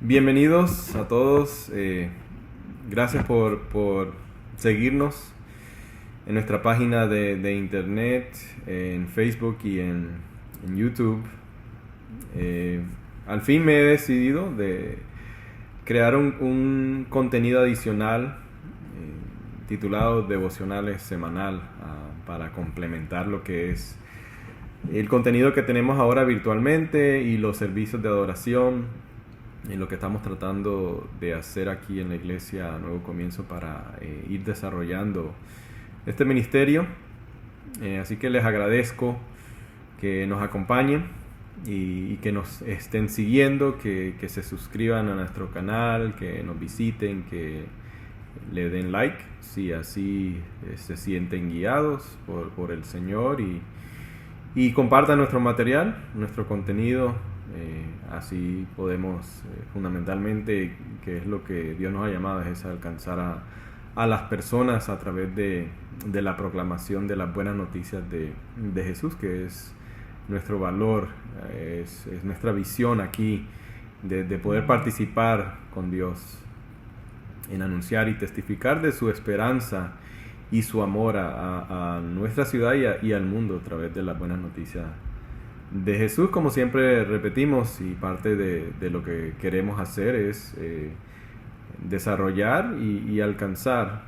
Bienvenidos a todos. Gracias por seguirnos en nuestra página de internet, en Facebook y en YouTube. Al fin me he decidido de crear un contenido adicional titulado Devocionales Semanal para complementar lo que es el contenido que tenemos ahora virtualmente y los servicios de adoración y lo que estamos tratando de hacer aquí en la iglesia Nuevo Comienzo para ir desarrollando este ministerio. Así que les agradezco que nos acompañen y que nos estén siguiendo, que se suscriban a nuestro canal, que nos visiten, que le den like si así se sienten guiados por el Señor y compartan nuestro material, nuestro contenido. Así podemos fundamentalmente, que es lo que Dios nos ha llamado, es alcanzar a las personas a través de la proclamación de las buenas noticias de Jesús, que es nuestro valor, es nuestra visión aquí de poder participar con Dios en anunciar y testificar de su esperanza y su amor a nuestra ciudad y al mundo a través de las buenas noticias de Jesús. Como siempre repetimos, y parte de lo que queremos hacer es desarrollar y alcanzar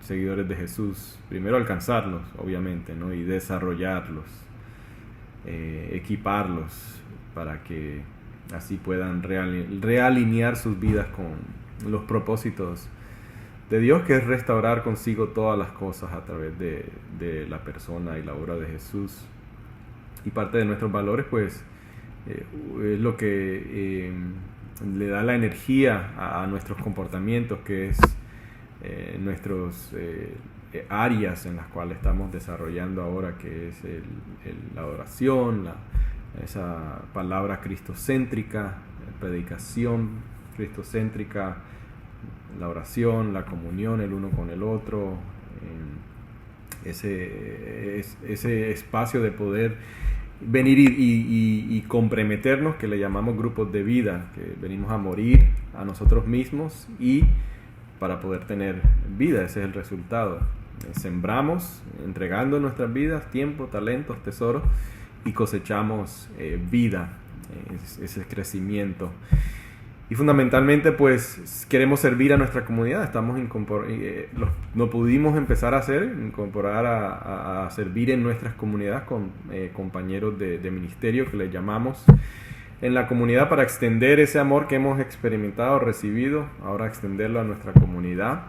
seguidores de Jesús. Primero alcanzarlos, obviamente, ¿no? Y desarrollarlos, equiparlos para que así puedan realinear sus vidas con los propósitos de Dios, que es restaurar consigo todas las cosas a través de la persona y la obra de Jesús. Y parte de nuestros valores, pues, es lo que le da la energía a nuestros comportamientos, que es nuestras áreas en las cuales estamos desarrollando ahora, que es la adoración, esa palabra cristocéntrica, predicación cristocéntrica, la oración, la comunión el uno con el otro, ese espacio de poder venir y comprometernos, que le llamamos grupos de vida, que venimos a morir a nosotros mismos y para poder tener vida. Ese es el resultado. Sembramos entregando nuestras vidas, tiempo, talentos, tesoros, y cosechamos vida, ese crecimiento. Y fundamentalmente, pues, queremos servir a nuestra comunidad. Lo pudimos empezar a hacer, incorporar a servir en nuestras comunidades con compañeros de ministerio, que les llamamos en la comunidad, para extender ese amor que hemos experimentado, recibido, ahora extenderlo a nuestra comunidad.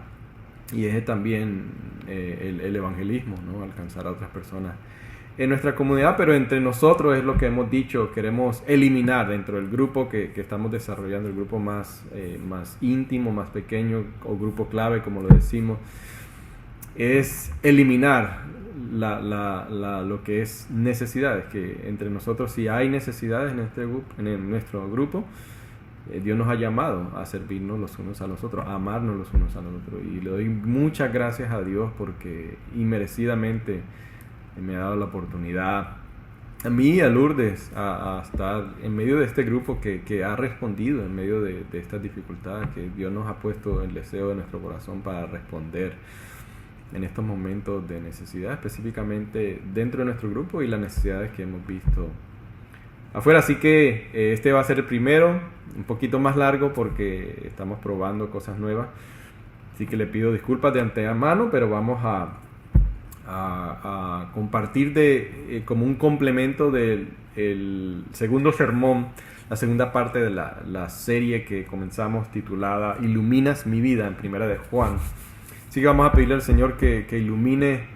Y es también el evangelismo, ¿no? Alcanzar a otras personas en nuestra comunidad, pero entre nosotros es lo que hemos dicho, queremos eliminar dentro del grupo que estamos desarrollando, el grupo más íntimo, más pequeño, o grupo clave, como lo decimos, es eliminar lo que es necesidades, que entre nosotros, si hay necesidades en nuestro grupo, Dios nos ha llamado a servirnos los unos a los otros, a amarnos los unos a los otros, y le doy muchas gracias a Dios porque inmerecidamente me ha dado la oportunidad a mí y a Lourdes a estar en medio de este grupo que ha respondido en medio de estas dificultades, que Dios nos ha puesto el deseo de nuestro corazón para responder en estos momentos de necesidad, específicamente dentro de nuestro grupo y las necesidades que hemos visto afuera. Así que este va a ser el primero, un poquito más largo porque estamos probando cosas nuevas, así que le pido disculpas de antemano, pero vamos a compartir como un complemento del segundo sermón, la segunda parte de la serie que comenzamos, titulada Iluminas mi vida, en Primera de Juan. Así que vamos a pedirle al Señor que ilumine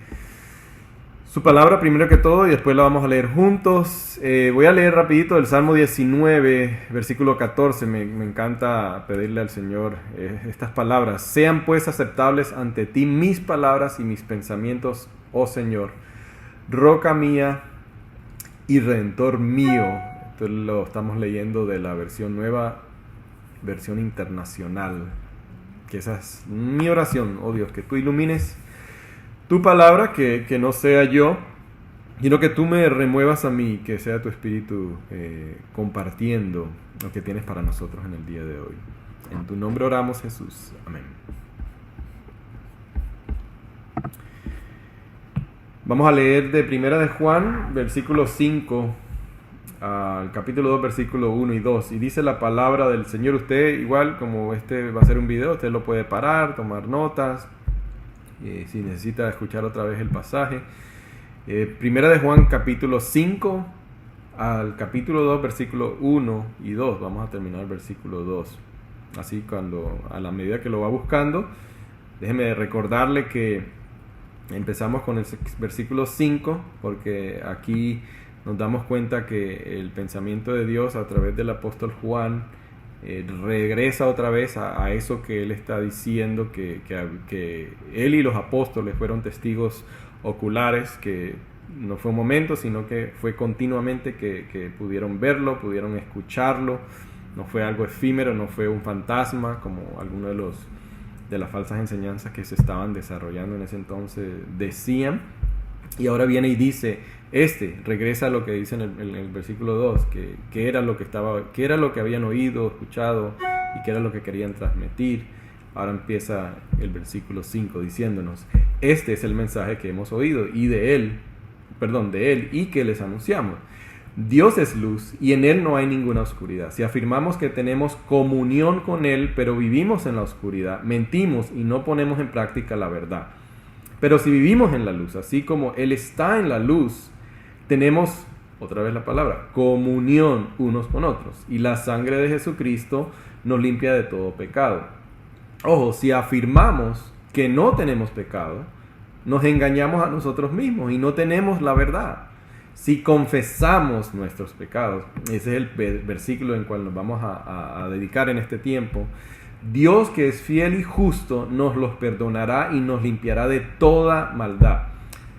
su palabra primero que todo, y después la vamos a leer juntos. Voy a leer rapidito el Salmo 19, versículo 14. Me encanta pedirle al Señor estas palabras: sean pues aceptables ante ti mis palabras y mis pensamientos, oh Señor, roca mía y redentor mío. Esto lo estamos leyendo de la versión nueva, versión internacional. Que esa es mi oración, oh Dios, que tú ilumines tu palabra, que no sea yo Quiero que tú me remuevas a mí, que sea tu Espíritu compartiendo lo que tienes para nosotros en el día de hoy. En tu nombre oramos, Jesús. Amén. Vamos a leer de Primera de Juan, versículo 5 al capítulo 2, versículo 1 y 2. Y dice la palabra del Señor. Usted, igual como este va a ser un video, usted lo puede parar, tomar notas, si necesita escuchar otra vez el pasaje. Primera de Juan, capítulo 5 al capítulo 2, versículo 1 y 2. Vamos a terminar el versículo 2. Así, a la medida que lo va buscando, déjeme recordarle que empezamos con el versículo 5, porque aquí nos damos cuenta que el pensamiento de Dios a través del apóstol Juan regresa otra vez a eso que él está diciendo, que él y los apóstoles fueron testigos oculares, que no fue un momento, sino que fue continuamente que pudieron verlo, pudieron escucharlo. No fue algo efímero, no fue un fantasma como algunos de las falsas enseñanzas que se estaban desarrollando en ese entonces decían. Y ahora viene y dice, regresa a lo que dice en el versículo 2, que era lo que habían oído, escuchado y que era lo que querían transmitir. Ahora empieza el versículo 5 diciéndonos, este es el mensaje que hemos oído de él y que les anunciamos. Dios es luz y en Él no hay ninguna oscuridad. Si afirmamos que tenemos comunión con Él, pero vivimos en la oscuridad, mentimos y no ponemos en práctica la verdad. Pero si vivimos en la luz, así como Él está en la luz, tenemos, otra vez la palabra, comunión unos con otros. Y la sangre de Jesucristo nos limpia de todo pecado. Ojo, si afirmamos que no tenemos pecado, nos engañamos a nosotros mismos y no tenemos la verdad. Si confesamos nuestros pecados, ese es el versículo en el cual nos vamos a dedicar en este tiempo, Dios, que es fiel y justo, nos los perdonará y nos limpiará de toda maldad.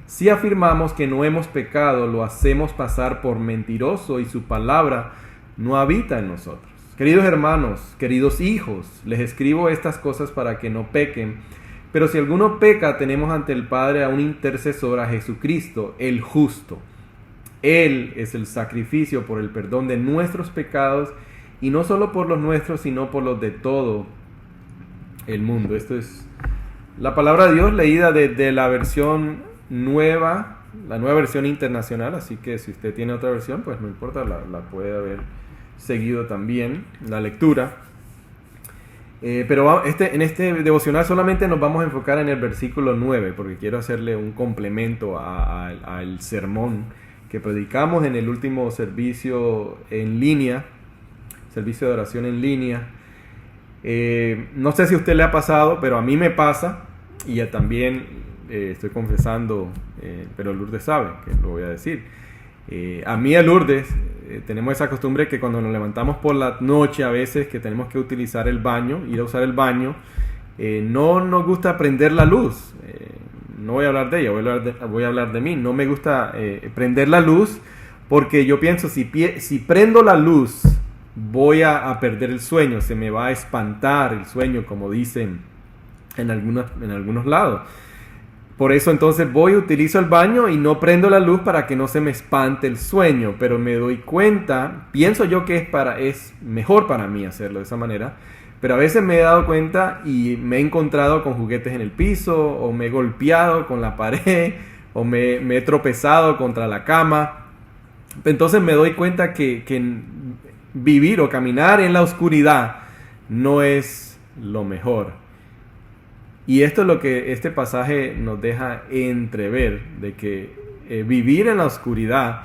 Si afirmamos que no hemos pecado, lo hacemos pasar por mentiroso y su palabra no habita en nosotros. Queridos hermanos, queridos hijos, les escribo estas cosas para que no pequen. Pero si alguno peca, tenemos ante el Padre a un intercesor, a Jesucristo, el justo. Él es el sacrificio por el perdón de nuestros pecados, y no solo por los nuestros, sino por los de todo el mundo. Esto es la palabra de Dios leída desde la versión nueva, la nueva versión internacional, así que si usted tiene otra versión, pues no importa, la puede haber seguido también, la lectura. Pero en este devocional solamente nos vamos a enfocar en el versículo 9, porque quiero hacerle un complemento al sermón que predicamos en el último servicio en línea, servicio de oración en línea. No sé si a usted le ha pasado, pero a mí me pasa, y ya también estoy confesando, pero Lourdes sabe que lo voy a decir. A mí a Lourdes tenemos esa costumbre que cuando nos levantamos por la noche, a veces que tenemos que utilizar el baño, ir a usar el baño, no nos gusta prender la luz. No voy a hablar de ella, voy a hablar de mí. No me gusta prender la luz porque yo pienso, si prendo la luz, voy a perder el sueño, se me va a espantar el sueño, como dicen en algunos lados. Por eso entonces utilizo el baño y no prendo la luz para que no se me espante el sueño, pero me doy cuenta, pienso yo que es mejor para mí hacerlo de esa manera, pero a veces me he dado cuenta y me he encontrado con juguetes en el piso, o me he golpeado con la pared, o me he tropezado contra la cama. Entonces me doy cuenta que vivir o caminar en la oscuridad no es lo mejor. Y esto es lo que este pasaje nos deja entrever, de que vivir en la oscuridad,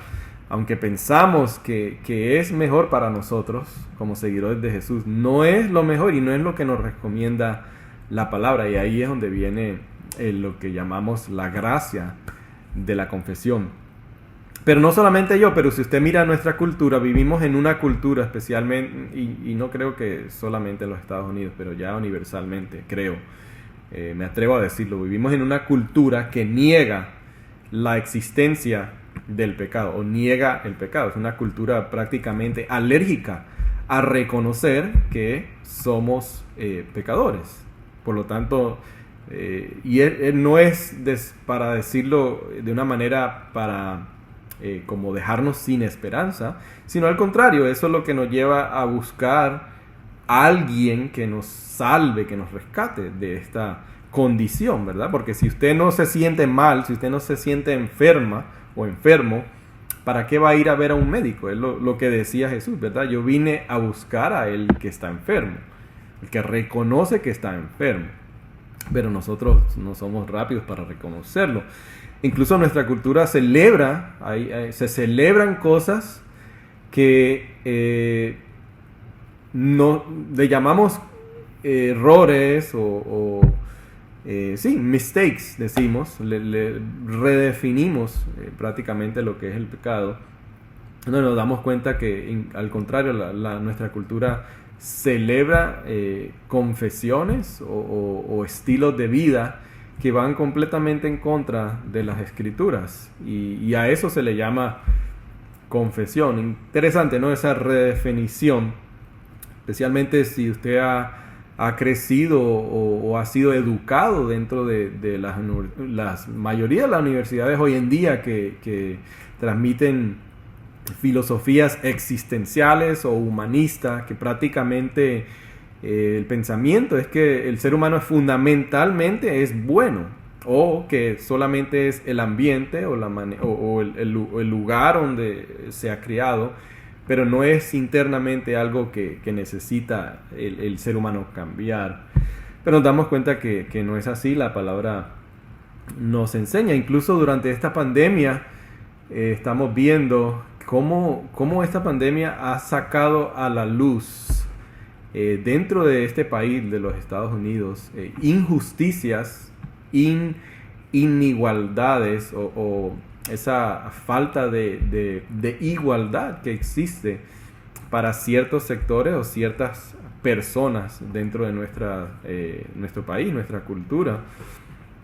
aunque pensamos que es mejor para nosotros como seguidores de Jesús, no es lo mejor y no es lo que nos recomienda la palabra. Y ahí es donde viene lo que llamamos la gracia de la confesión. Pero no solamente pero si usted mira nuestra cultura, vivimos en una cultura especialmente, y no creo que solamente en los Estados Unidos, pero ya universalmente, creo. Me atrevo a decirlo, vivimos en una cultura que niega la existencia del pecado o niega el pecado. Es una cultura prácticamente alérgica a reconocer que somos pecadores. Por lo tanto, y él no es para decirlo de una manera para como dejarnos sin esperanza, sino al contrario, eso es lo que nos lleva a buscar a alguien que nos salve, que nos rescate de esta condición, ¿verdad? Porque si usted no se siente mal, si usted no se siente enferma o enfermo, ¿para qué va a ir a ver a un médico? Es lo que decía Jesús, ¿verdad? Yo vine a buscar a el que está enfermo, el que reconoce que está enfermo. Pero nosotros no somos rápidos para reconocerlo. Incluso nuestra cultura celebra, se celebran cosas que no le llamamos errores sí, mistakes, decimos, le redefinimos prácticamente lo que es el pecado. No nos damos cuenta que al contrario, nuestra cultura celebra confesiones o estilos de vida que van completamente en contra de las escrituras, y a eso se le llama confesión. Interesante, ¿no? Esa redefinición, especialmente si usted ha crecido o ha sido educado dentro de las mayoría de las universidades hoy en día que transmiten filosofías existenciales o humanistas, que prácticamente el pensamiento es que el ser humano fundamentalmente es bueno, o que solamente es el ambiente o el lugar donde se ha criado, pero no es internamente algo que necesita el ser humano cambiar. Pero nos damos cuenta que no es así. La palabra nos enseña, incluso durante esta pandemia, estamos viendo cómo esta pandemia ha sacado a la luz dentro de este país, de los Estados Unidos, injusticias, inigualdades o esa falta de igualdad que existe para ciertos sectores o ciertas personas dentro de nuestro país, nuestra cultura,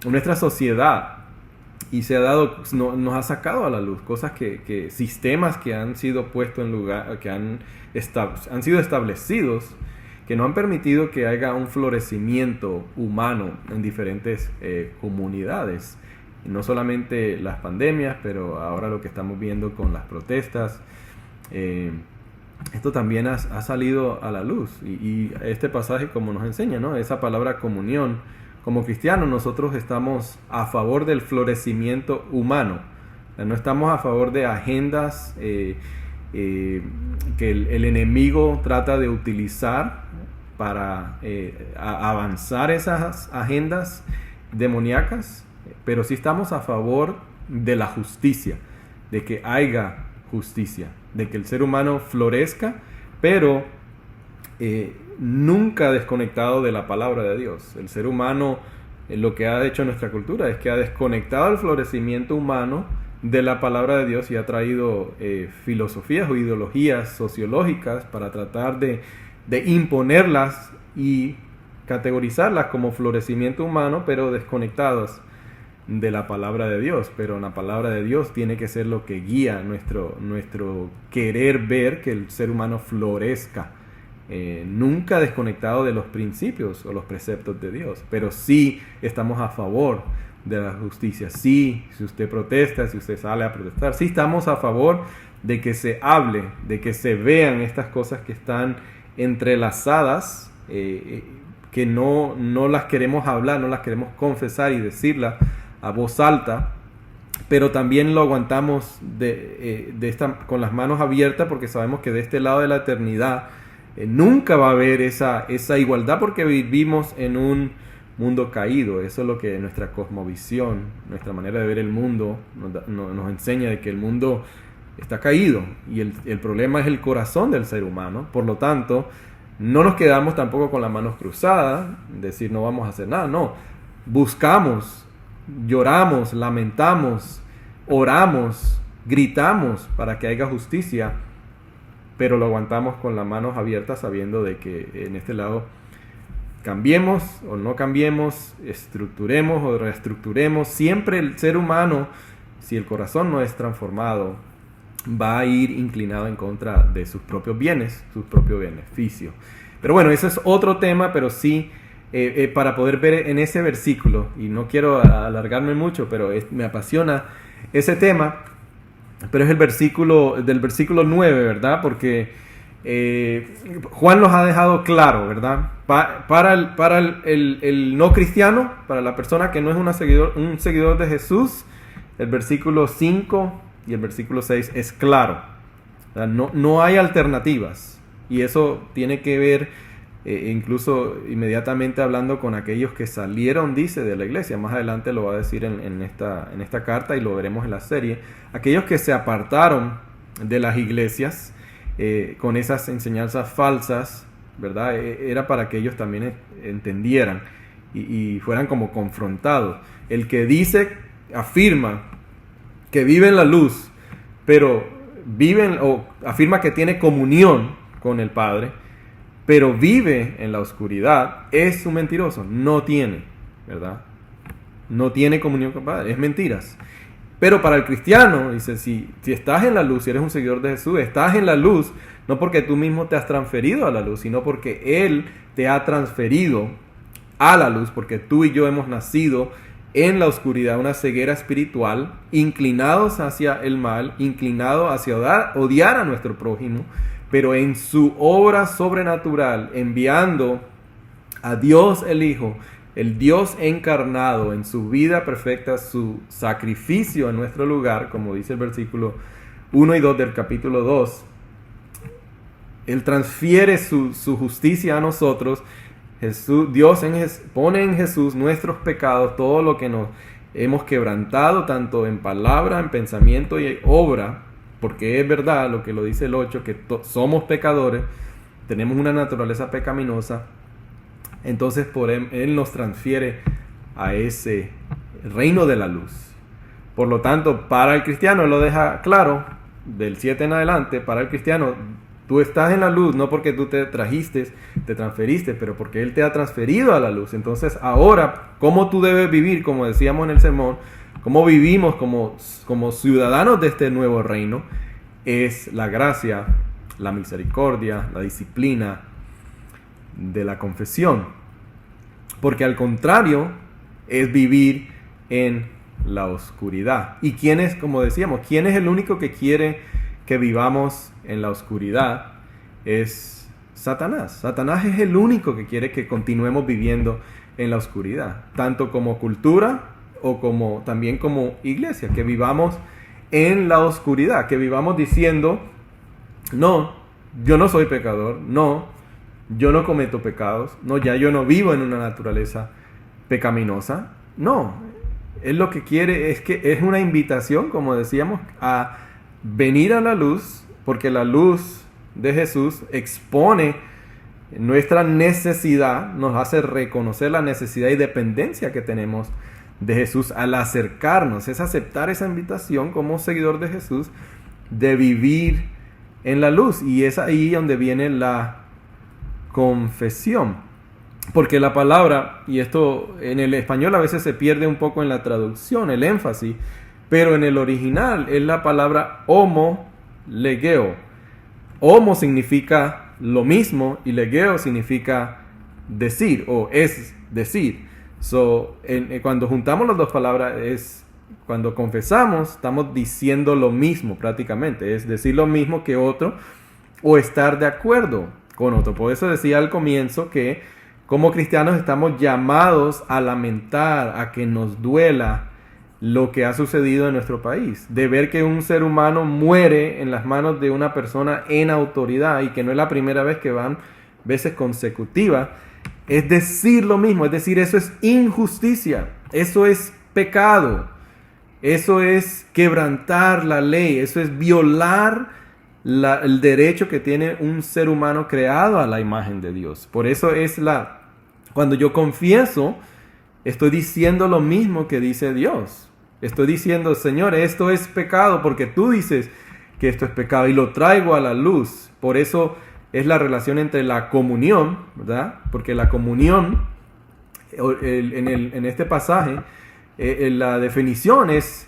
nuestra sociedad. Y nos ha sacado a la luz cosas sistemas que han sido puestos en lugar, que han sido establecidos, que no han permitido que haya un florecimiento humano en diferentes comunidades. Y no solamente las pandemias, pero ahora lo que estamos viendo con las protestas, esto también ha salido a la luz. Y este pasaje, como nos enseña, ¿no? Esa palabra comunión, como cristianos nosotros estamos a favor del florecimiento humano. No estamos a favor de agendas que el enemigo trata de utilizar para avanzar esas agendas demoníacas, pero sí estamos a favor de la justicia, de que haya justicia, de que el ser humano florezca, pero nunca desconectado de la palabra de Dios. El ser humano, lo que ha hecho nuestra cultura es que ha desconectado el florecimiento humano de la palabra de Dios y ha traído filosofías o ideologías sociológicas para tratar de imponerlas y categorizarlas como florecimiento humano, pero desconectadas de la palabra de Dios. Pero la palabra de Dios tiene que ser lo que guía nuestro querer ver que el ser humano florezca, nunca desconectado de los principios o los preceptos de Dios. Pero sí estamos a favor de la justicia. Sí, si usted protesta, si usted sale a protestar, sí estamos a favor de que se hable, de que se vean estas cosas que están entrelazadas, que no las queremos hablar, no las queremos confesar y decirlas a voz alta, pero también lo aguantamos con las manos abiertas, porque sabemos que de este lado de la eternidad nunca va a haber esa igualdad, porque vivimos en un mundo caído. Eso es lo que nuestra cosmovisión, nuestra manera de ver el mundo nos enseña, de que el mundo está caído y el problema es el corazón del ser humano. Por lo tanto, no nos quedamos tampoco con las manos cruzadas, decir no vamos a hacer nada. No, buscamos, lloramos, lamentamos, oramos, gritamos para que haya justicia, pero lo aguantamos con las manos abiertas, sabiendo de que en este lado cambiemos o no cambiemos, estructuremos o reestructuremos, siempre el ser humano, si el corazón no es transformado, va a ir inclinado en contra de sus propios bienes, sus propios beneficios. Pero bueno, ese es otro tema, pero sí, para poder ver en ese versículo, y no quiero alargarme mucho, pero me apasiona ese tema. pero es del versículo 9, ¿verdad? Porque Juan los ha dejado claro, ¿verdad? Para el no cristiano, para la persona que no es un seguidor de Jesús, el versículo 5 y el versículo 6 es claro. No hay alternativas. Y eso tiene que ver, incluso inmediatamente hablando con aquellos que salieron, dice, de la iglesia. Más adelante lo va a decir en esta carta y lo veremos en la serie. Aquellos que se apartaron de las iglesias con esas enseñanzas falsas, ¿verdad? Era para que ellos también entendieran y fueran como confrontados. El que afirma que vive en la luz, pero afirma que tiene comunión con el Padre, pero vive en la oscuridad, es un mentiroso. No tiene, ¿verdad? No tiene comunión con el Padre, es mentiras. Pero para el cristiano, dice, si estás en la luz, si eres un seguidor de Jesús, estás en la luz, no porque tú mismo te has transferido a la luz, sino porque Él te ha transferido a la luz, porque tú y yo hemos nacido en la oscuridad, una ceguera espiritual, inclinados hacia el mal, inclinados hacia odiar a nuestro prójimo, pero en su obra sobrenatural, enviando a Dios el Hijo, el Dios encarnado en su vida perfecta, su sacrificio en nuestro lugar, como dice el versículo 1 y 2 del capítulo 2, Él transfiere su justicia a nosotros. Dios pone en Jesús nuestros pecados, todo lo que nos hemos quebrantado, tanto en palabra, en pensamiento y en obra, porque es verdad lo que lo dice el 8, que somos pecadores, tenemos una naturaleza pecaminosa. Entonces por Él nos transfiere a ese reino de la luz. Por lo tanto, para el cristiano, Él lo deja claro, del 7 en adelante, para el cristiano, tú estás en la luz, no porque tú te transferiste, pero porque Él te ha transferido a la luz. Entonces ahora, ¿cómo tú debes vivir? Como decíamos en el sermón, ¿cómo vivimos como ciudadanos de este nuevo reino? Es la gracia, la misericordia, la disciplina de la confesión. Porque al contrario, es vivir en la oscuridad. ¿Y quién es, como decíamos, quién es el único que quiere que vivamos en la oscuridad? Es Satanás. Satanás es el único que quiere que continuemos viviendo en la oscuridad, tanto como cultura o también como iglesia, que vivamos en la oscuridad, que vivamos diciendo, no, yo no soy pecador, no, yo no cometo pecados, no, ya yo no vivo en una naturaleza pecaminosa. No, él lo que quiere es una invitación, como decíamos, a venir a la luz, porque la luz de Jesús expone nuestra necesidad, nos hace reconocer la necesidad y dependencia que tenemos de Jesús al acercarnos. Es aceptar esa invitación como seguidor de Jesús de vivir en la luz, y es ahí donde viene la confesión, porque la palabra, y esto en el español a veces se pierde un poco en la traducción, el énfasis, pero en el original es la palabra homo-legeo. Homo significa lo mismo y legeo significa decir o es decir. Cuando juntamos las dos palabras, cuando confesamos, estamos diciendo lo mismo prácticamente, es decir lo mismo que otro o estar de acuerdo con otro. Por eso decía al comienzo que como cristianos estamos llamados a lamentar, a que nos duela lo que ha sucedido en nuestro país, de ver que un ser humano muere en las manos de una persona en autoridad, y que no es la primera vez que van veces consecutivas. Es decir lo mismo, es decir, eso es injusticia, eso es pecado, eso es quebrantar la ley, eso es violar el derecho que tiene un ser humano creado a la imagen de Dios. Por eso cuando yo confieso, estoy diciendo lo mismo que dice Dios. Estoy diciendo, Señor, esto es pecado porque tú dices que esto es pecado, y lo traigo a la luz. Por eso es la relación entre la comunión, ¿verdad? Porque la comunión, en este pasaje, la definición es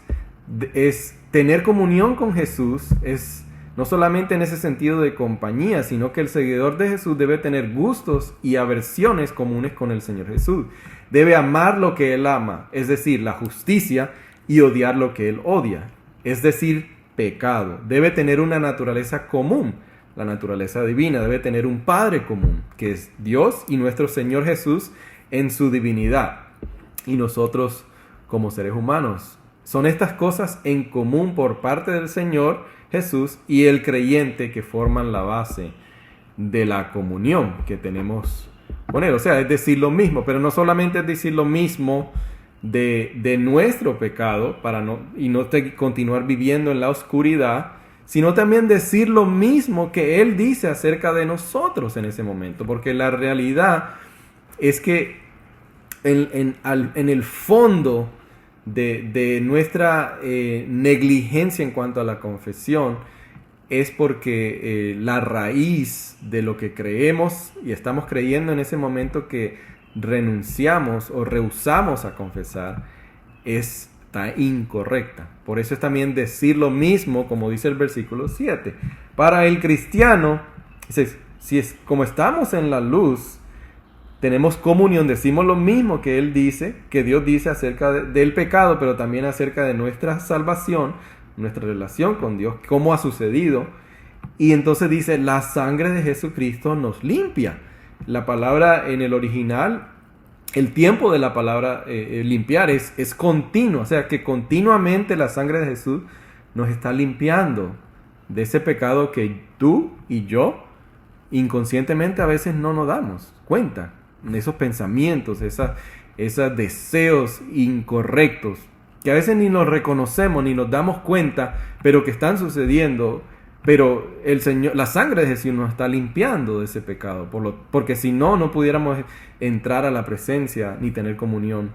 tener comunión con Jesús, es no solamente en ese sentido de compañía, sino que el seguidor de Jesús debe tener gustos y aversiones comunes con el Señor Jesús. Debe amar lo que Él ama, es decir, la justicia, y odiar lo que Él odia. Es decir, pecado. Debe tener una naturaleza común, la naturaleza divina. Debe tener un Padre común, que es Dios y nuestro Señor Jesús en su divinidad. Y nosotros como seres humanos. Son estas cosas en común por parte del Señor Jesús y el creyente que forman la base de la comunión que tenemos con Él. O sea, es decir lo mismo, pero no solamente es decir lo mismo de nuestro pecado y no continuar viviendo en la oscuridad, sino también decir lo mismo que Él dice acerca de nosotros en ese momento. Porque la realidad es que en el fondo de nuestra negligencia en cuanto a la confesión es porque la raíz de lo que creemos y estamos creyendo en ese momento que renunciamos o rehusamos a confesar está incorrecta. Por eso es también decir lo mismo, como dice el versículo 7. Para el cristiano, si es como estamos en la luz, tenemos comunión, decimos lo mismo que Él dice, que Dios dice acerca del pecado, pero también acerca de nuestra salvación, nuestra relación con Dios, cómo ha sucedido. Y entonces dice, la sangre de Jesucristo nos limpia. La palabra en el original, el tiempo de la palabra limpiar es continuo, o sea que continuamente la sangre de Jesús nos está limpiando de ese pecado que tú y yo inconscientemente a veces no nos damos cuenta. Esos pensamientos, esos deseos incorrectos, que a veces ni nos reconocemos, ni nos damos cuenta, pero que están sucediendo, pero el Señor, la sangre de Jesús nos está limpiando de ese pecado, porque si no, no pudiéramos entrar a la presencia ni tener comunión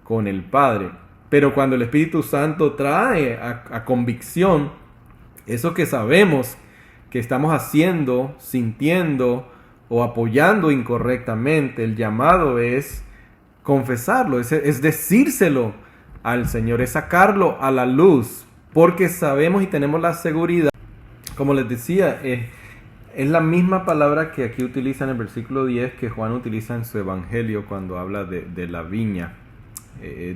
con el Padre. Pero cuando el Espíritu Santo trae a convicción eso que sabemos que estamos haciendo, sintiendo o apoyando incorrectamente, el llamado es confesarlo, es decírselo al Señor, es sacarlo a la luz, porque sabemos y tenemos la seguridad. Como les decía, es la misma palabra que aquí utiliza en el versículo 10 que Juan utiliza en su evangelio cuando habla de la viña,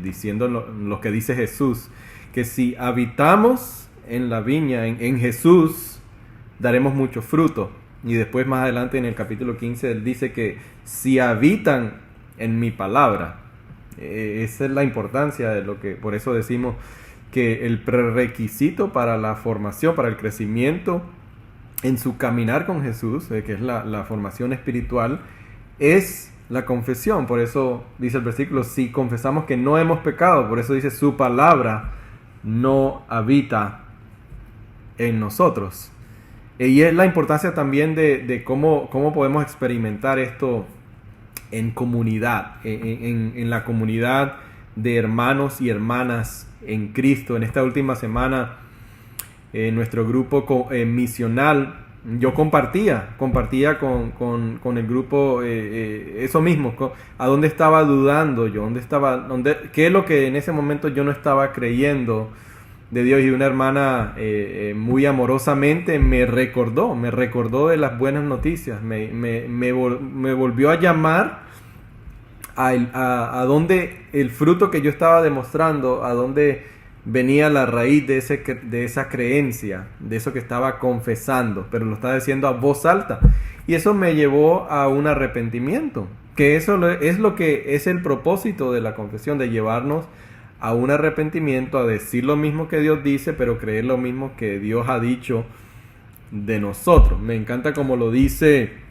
diciendo lo que dice Jesús, que si habitamos en la viña, en Jesús, daremos mucho fruto. Y después más adelante en el capítulo 15 él dice que si habitan en mi palabra, esa es la importancia de lo que, por eso decimos que el prerequisito para la formación, para el crecimiento en su caminar con Jesús, que es la formación espiritual, es la confesión. Por eso dice el versículo, si confesamos que no hemos pecado, por eso dice su palabra no habita en nosotros. Y es la importancia también de cómo podemos experimentar esto en comunidad, en la comunidad de hermanos y hermanas en Cristo. En esta última semana, en nuestro grupo misional, yo compartía con el grupo eso mismo, a dónde estaba dudando yo, qué es lo que en ese momento yo no estaba creyendo de Dios. Y una hermana muy amorosamente me recordó de las buenas noticias, me volvió a llamar a dónde el fruto que yo estaba demostrando, a dónde venía la raíz de esa creencia, de eso que estaba confesando, pero lo estaba diciendo a voz alta. Y eso me llevó a un arrepentimiento, que eso es lo que es el propósito de la confesión, de llevarnos a un arrepentimiento, a decir lo mismo que Dios dice, pero creer lo mismo que Dios ha dicho de nosotros. Me encanta como lo dice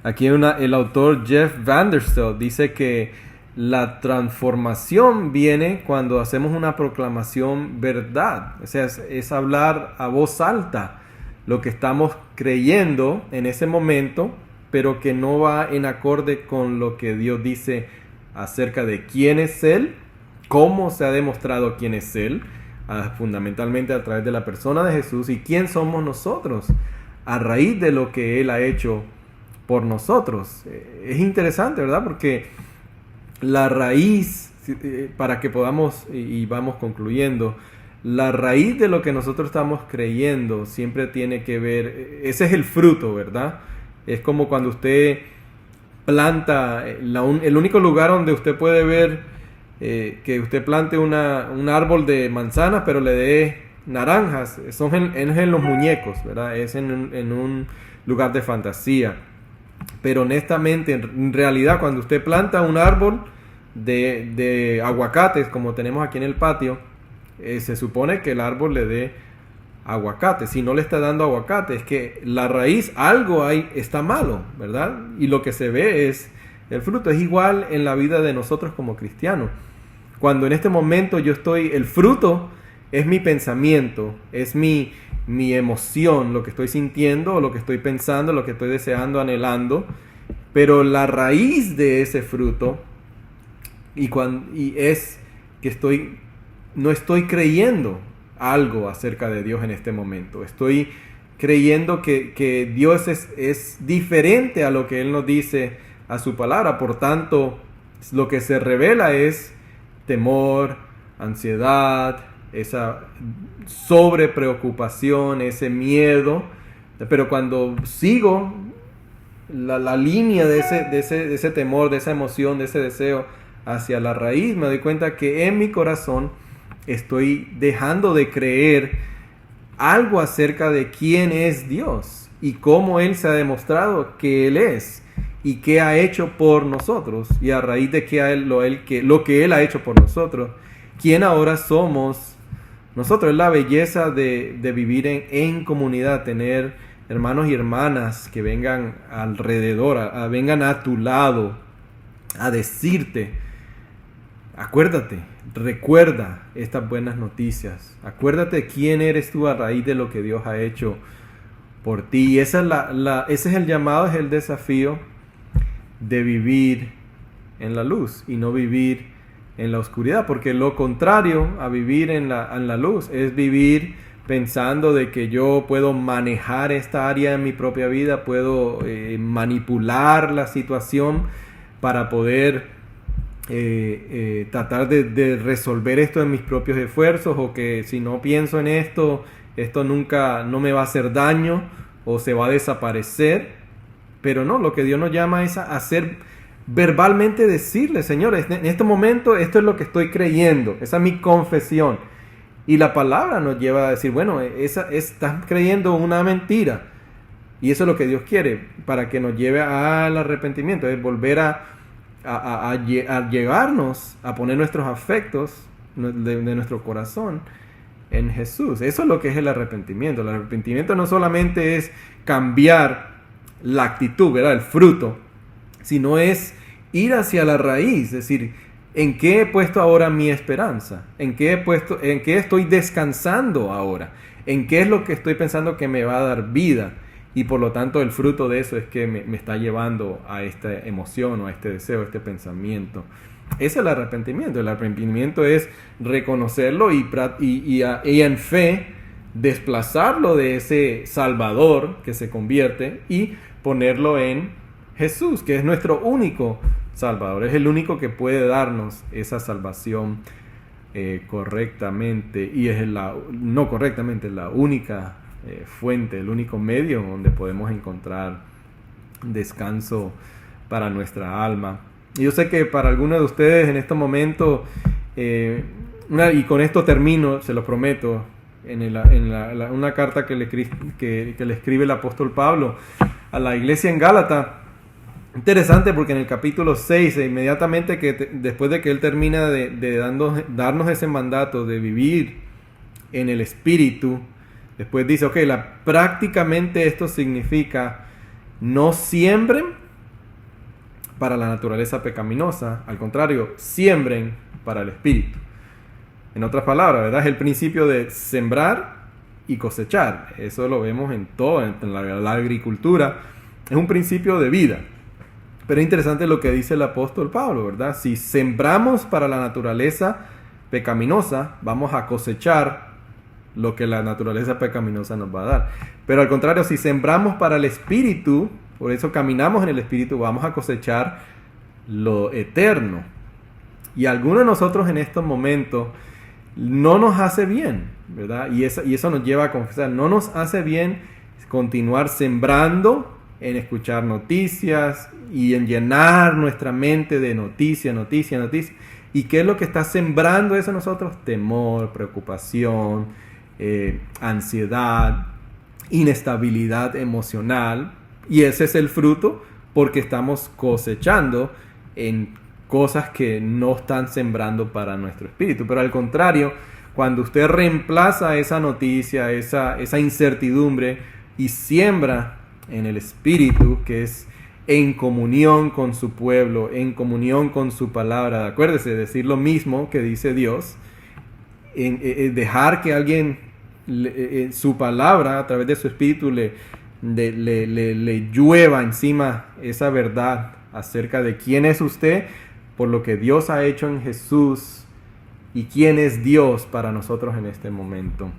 aquí el autor Jeff Vanderstelt, dice que la transformación viene cuando hacemos una proclamación verdad, o sea, es hablar a voz alta lo que estamos creyendo en ese momento, pero que no va en acorde con lo que Dios dice acerca de quién es Él, cómo se ha demostrado quién es Él, fundamentalmente a través de la persona de Jesús, y quién somos nosotros a raíz de lo que Él ha hecho por nosotros. Es interesante, ¿verdad? Porque la raíz, para que podamos, y vamos concluyendo, la raíz de lo que nosotros estamos creyendo siempre tiene que ver, ese es el fruto, ¿verdad? Es como cuando usted planta, el único lugar donde usted puede ver que usted plante un árbol de manzanas, pero le dé naranjas, son en los muñecos, ¿verdad? Es en un lugar de fantasía. Pero honestamente, en realidad, cuando usted planta un árbol de aguacates, como tenemos aquí en el patio, se supone que el árbol le dé aguacate. Si no le está dando aguacate, es que la raíz, algo ahí está malo, ¿verdad? Y lo que se ve es el fruto. Es igual en la vida de nosotros como cristianos. Cuando en este momento el fruto es mi pensamiento, es mi emoción, lo que estoy sintiendo, lo que estoy pensando, lo que estoy deseando, anhelando, pero la raíz de ese fruto es que no estoy creyendo algo acerca de Dios en este momento. Estoy creyendo que Dios es diferente a lo que Él nos dice a su palabra. Por tanto, lo que se revela es temor, ansiedad, esa sobrepreocupación, ese miedo. Pero cuando sigo la línea de ese temor, de esa emoción, de ese deseo hacia la raíz, me doy cuenta que en mi corazón estoy dejando de creer algo acerca de quién es Dios y cómo Él se ha demostrado que Él es y qué ha hecho por nosotros, y a raíz de lo que Él ha hecho por nosotros, quién ahora somos nosotros. Es la belleza de vivir en comunidad, tener hermanos y hermanas que vengan alrededor, vengan a tu lado a decirte: acuérdate, recuerda estas buenas noticias, acuérdate quién eres tú a raíz de lo que Dios ha hecho por ti. Y ese es el llamado, es el desafío de vivir en la luz y no vivir en la oscuridad, porque lo contrario a vivir en la luz es vivir pensando de que yo puedo manejar esta área en mi propia vida, puedo manipular la situación para poder tratar de resolver esto en mis propios esfuerzos, o que si no pienso en esto nunca no me va a hacer daño o se va a desaparecer. Pero no, lo que Dios nos llama es a hacer verbalmente, decirle: Señor, en este momento esto es lo que estoy creyendo, esa es mi confesión. Y la palabra nos lleva a decir: bueno, estás creyendo una mentira, y eso es lo que Dios quiere, para que nos lleve al arrepentimiento, es volver a llegarnos a poner nuestros afectos de nuestro corazón en Jesús. Eso es lo que es el arrepentimiento. El arrepentimiento no solamente es cambiar la actitud, ¿verdad?, el fruto, sino es ir hacia la raíz, es decir, ¿en qué he puesto ahora mi esperanza? ¿En qué estoy descansando ahora? ¿En qué es lo que estoy pensando que me va a dar vida? Y por lo tanto el fruto de eso es que me está llevando a esta emoción o a este deseo, a este pensamiento. Ese es el arrepentimiento. El arrepentimiento es reconocerlo y en fe desplazarlo de ese Salvador que se convierte y ponerlo en Jesús, que es nuestro único Salvador. Es el único que puede darnos esa salvación correctamente, y es la única fuente, el único medio donde podemos encontrar descanso para nuestra alma. Y yo sé que para algunos de ustedes en este momento, y con esto termino, se lo prometo, una carta que le escribe el apóstol Pablo a la iglesia en Gálata. Interesante, porque en el capítulo 6, inmediatamente después de que él termina de darnos ese mandato de vivir en el Espíritu, después dice: ok, prácticamente esto significa: no siembren para la naturaleza pecaminosa, al contrario, siembren para el Espíritu. En otras palabras, ¿verdad?, es el principio de sembrar y cosechar. Eso lo vemos en todo, en la agricultura. Es un principio de vida. Pero es interesante lo que dice el apóstol Pablo, ¿verdad? Si sembramos para la naturaleza pecaminosa, vamos a cosechar lo que la naturaleza pecaminosa nos va a dar. Pero al contrario, si sembramos para el Espíritu, por eso caminamos en el Espíritu, vamos a cosechar lo eterno. Y a algunos de nosotros en estos momentos no nos hace bien, ¿verdad? Y eso nos lleva a confesar: no nos hace bien continuar sembrando en escuchar noticias y en llenar nuestra mente de noticia. ¿Y qué es lo que está sembrando eso en nosotros? Temor, preocupación, ansiedad, inestabilidad emocional, y ese es el fruto porque estamos cosechando en cosas que no están sembrando para nuestro espíritu. Pero al contrario, cuando usted reemplaza esa noticia, esa incertidumbre y siembra en el espíritu, que es en comunión con su pueblo, en comunión con su palabra, acuérdese de decir lo mismo que dice Dios, dejar que alguien, su palabra a través de su espíritu le llueva encima esa verdad acerca de quién es usted, por lo que Dios ha hecho en Jesús y quién es Dios para nosotros en este momento.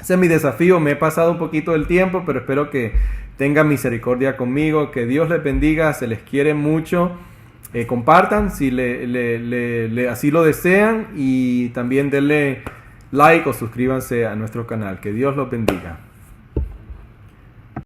Ese es mi desafío. Me he pasado un poquito del tiempo, pero espero que tengan misericordia conmigo. Que Dios les bendiga, se les quiere mucho. Compartan si así lo desean, y también denle like o suscríbanse a nuestro canal. Que Dios los bendiga.